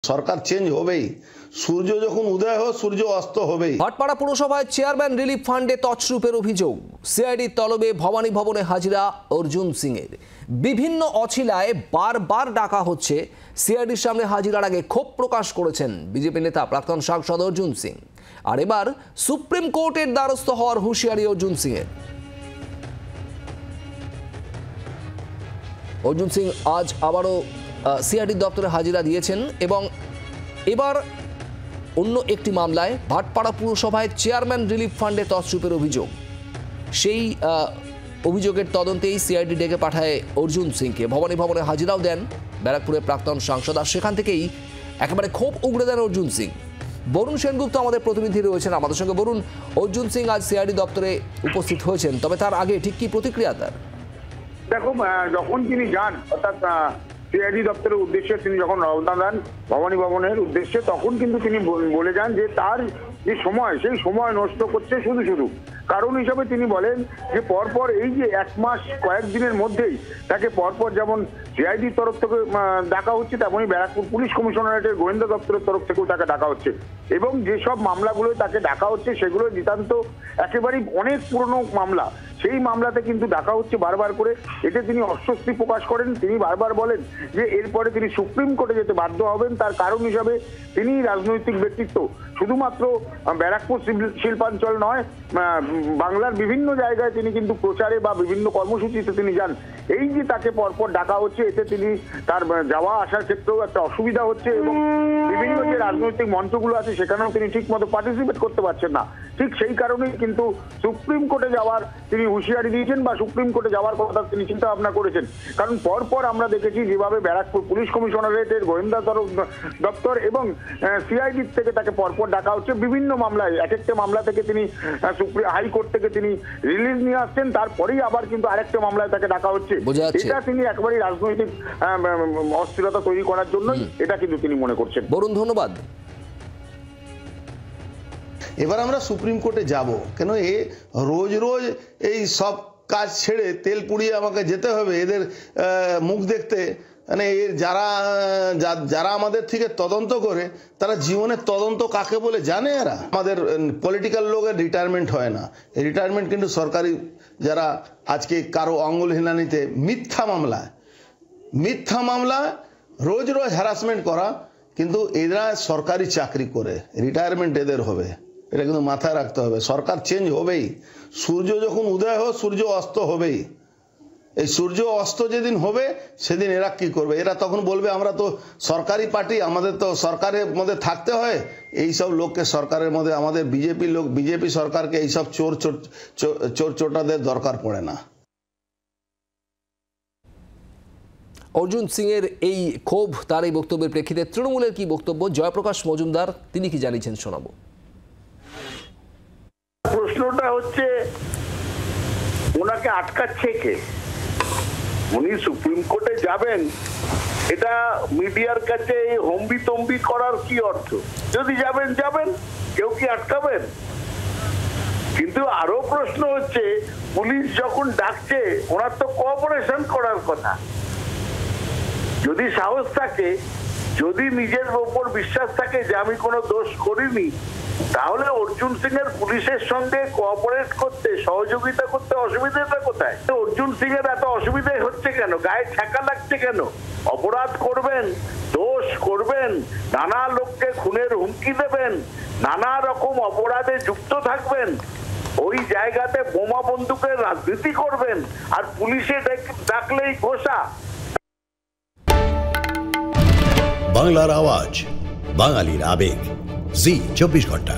সরকার change হবেই, সূর্য যখন উদয় হয় সূর্য অস্ত হবেই। ভাটপাড়া পুরসভায় চেয়ারম্যান রিলিফ ফান্ডে তছরূপের অভিযোগ। সিআইডির তলবে ভবানী ভবনে হাজিরা অর্জুন সিং এর। বিভিন্ন অছিলায় বারবার ডাকা হচ্ছে। সিআইডির সামনে হাজিরার আগে ক্ষোভ প্রকাশ করেছেন বিজেপি নেতা প্রাক্তন সাংসদ অর্জুন সিং। আর এবার সুপ্রিম কোর্টের দ্বারস্থ হওয়ার হুঁশিয়ারি অর্জুন সিং এর। অর্জুন সিং আজ আবারও সিআইডির দপ্তরে হাজিরা দিয়েছেন এবং এবার অন্য একটি মামলায় ভাটপাড়া পুরসভায় চেয়ারম্যান রিলিফ ফান্ডে তছরূপের অভিযোগ। সেই অভিযোগের তদন্তেই সিআইডি ডেকে পাঠায় অর্জুন সিংকে। ভবানী ভবনে হাজিরাও দেন ব্যারাকপুরের প্রাক্তন সাংসদ। আর সেখান থেকেই একেবারে ক্ষোভ উগড়ে দেন অর্জুন সিং। বরুণ সেনগুপ্ত আমাদের প্রতিনিধি রয়েছেন আমাদের সঙ্গে। বরুণ, অর্জুন সিং আজ সিআইডি দপ্তরে উপস্থিত হয়েছেন, তবে তার আগে ঠিক কি প্রতিক্রিয়া তার? দেখো, যখন তিনি যান অর্থাৎ সিআইডি দপ্তরের উদ্দেশ্যে তিনি যখন রওনা দেন ভবানী ভবনের উদ্দেশ্যে, তখন কিন্তু তিনি বলে যান যে তার যে সময় সেই সময় নষ্ট করছে শুধু। কারণ হিসাবে তিনি বলেন যে পরপর এই যে এক মাস কয়েকদিনের মধ্যেই তাকে পরপর যেমন সিআইডির তরফ থেকে ডাকা হচ্ছে, তেমনই ব্যারাকপুর পুলিশ কমিশনারেটের গোয়েন্দা দপ্তরের তরফ থেকেও তাকে ডাকা হচ্ছে। এবং যেসব মামলাগুলো তাকে ডাকা হচ্ছে সেগুলো নিতান্ত একেবারেই অনেক পুরনো মামলা। সেই মামলাতে কিন্তু ডাকা হচ্ছে বারবার করে। এতে তিনি অস্বস্তি প্রকাশ করেন। তিনি বারবার বলেন যে এরপরে তিনি সুপ্রিম কোর্টে যেতে বাধ্য হবেন। তার কারণ হিসাবে তিনি রাজনৈতিক ব্যক্তিত্ব, শুধুমাত্র ব্যারাকপুর শিল্পাঞ্চল নয়, বাংলার বিভিন্ন জায়গায় তিনি কিন্তু প্রচারে বা বিভিন্ন কর্মসূচিতে তিনি যান। এই যে তাকে পরপর ডাকা হচ্ছে, এতে তিনি তার যাওয়া আসার ক্ষেত্রেও একটা অসুবিধা হচ্ছে এবং বিভিন্ন যে রাজনৈতিক মঞ্চগুলো আছে সেখানেও তিনি ঠিক মতো পার্টিসিপেট করতে পারছেন না। ঠিক সেই কারণেই কিন্তু সুপ্রিম কোর্টে যাওয়ার তিনি হুঁশিয়ারি দিয়েছেন বা সুপ্রিম কোর্টে যাওয়ার কথা তিনি চিন্তা ভাবনা করেছেন। কারণ পরপর আমরা দেখেছি যেভাবে ব্যারাকপুর পুলিশ কমিশনারেটের গোয়েন্দা দপ্তর এবং সিআইডি থেকে তাকে পরপর ডাকা হচ্ছে বিভিন্ন মামলায়। এক একটা মামলা থেকে তিনি হাইকোর্ট থেকে তিনি রিলিজ নিয়ে আসছেন, তারপরেই আবার কিন্তু আরেকটা মামলায় তাকে ডাকা হচ্ছে। এটা তিনি একেবারেই রাজনৈতিক অস্থিরতা তৈরি করার জন্যই এটা কিন্তু তিনি মনে করছেন। বরুণ, ধন্যবাদ। এবার আমরা সুপ্রিম কোর্টে যাব কেন? রোজ রোজ এই সব কাজ ছেড়ে তেল পুড়িয়ে আমাকে যেতে হবে এদের মুখ দেখতে। মানে যারা আমাদের থেকে তদন্ত করে তারা জীবনের তদন্ত কাকে বলে জানে? এরা আমাদের পলিটিক্যাল লোকের রিটায়ারমেন্ট হয় না। রিটায়ারমেন্ট কিন্তু সরকারি, যারা আজকে কারো আঙুল হিনানিতে মিথ্যা মামলা রোজ রোজ হ্যারাসমেন্ট করা, কিন্তু এরা সরকারি চাকরি করে রিটায়ারমেন্ট এদের হবে, এটা কিন্তু মাথায় রাখতে হবে। সরকার চেঞ্জ হবেই, সূর্য যখন উদয় হয় সূর্য অস্ত হবেই। এই সূর্য অস্ত যেদিন হবে সেদিন এরা কি করবে? এরা তখন বলবে আমরা তো সরকারি পার্টি, আমাদের তো সরকারের মধ্যে থাকতে হয়। এইসব লোককে সরকারের মধ্যে, আমাদের বিজেপি সরকারকে এইসব চোর চোটাদের দরকার পড়ে না। অর্জুন সিং এর এই ক্ষোভ, তার এই বক্তব্যের প্রেক্ষিতে তৃণমূলের কি বক্তব্য? জয়প্রকাশ মজুমদার তিনি কি জানিয়েছেন শোনাবো। প্রশ্নটা হচ্ছে ওনাকে আটকাচ্ছে কে? উনি সুপ্রিম কোর্টে যাবেন, এটা মিডিয়ার কাছে হম্বিতম্বি করার কি অর্থ? যদি যাবেন কেউ কি আটকাবেন? কিন্তু আরো প্রশ্ন হচ্ছে, পুলিশ যখন ডাকছে ওনার তো কোঅপারেশন করার কথা। যদি সাহস থাকে, যদি নিজের উপর বিশ্বাস থাকে যে আমি কোনো দোষ করিনি, তাহলে অর্জুন সিং এর পুলিশের সঙ্গে কোঅপারেট করতে, সহযোগিতা করতে অসুবিধাটা কোথায়? অর্জুন সিং এর এত অসুবিধা হচ্ছে কেন? গায়ে ঠেকা লাগছে কেন? অপরাধ করবেন, দোষ করবেন, নানা লোককে খুনের হুমকি দেবেন, নানা রকম অপরাধে যুক্ত থাকবেন, ওই জায়গাতে বোমা বন্দুকের রাজনীতি করবেন, আর পুলিশে ডাকলেই ঘোষা। বাংলার আওয়াজ, বাঙালির আবেগ, জি 24 ঘন্টা।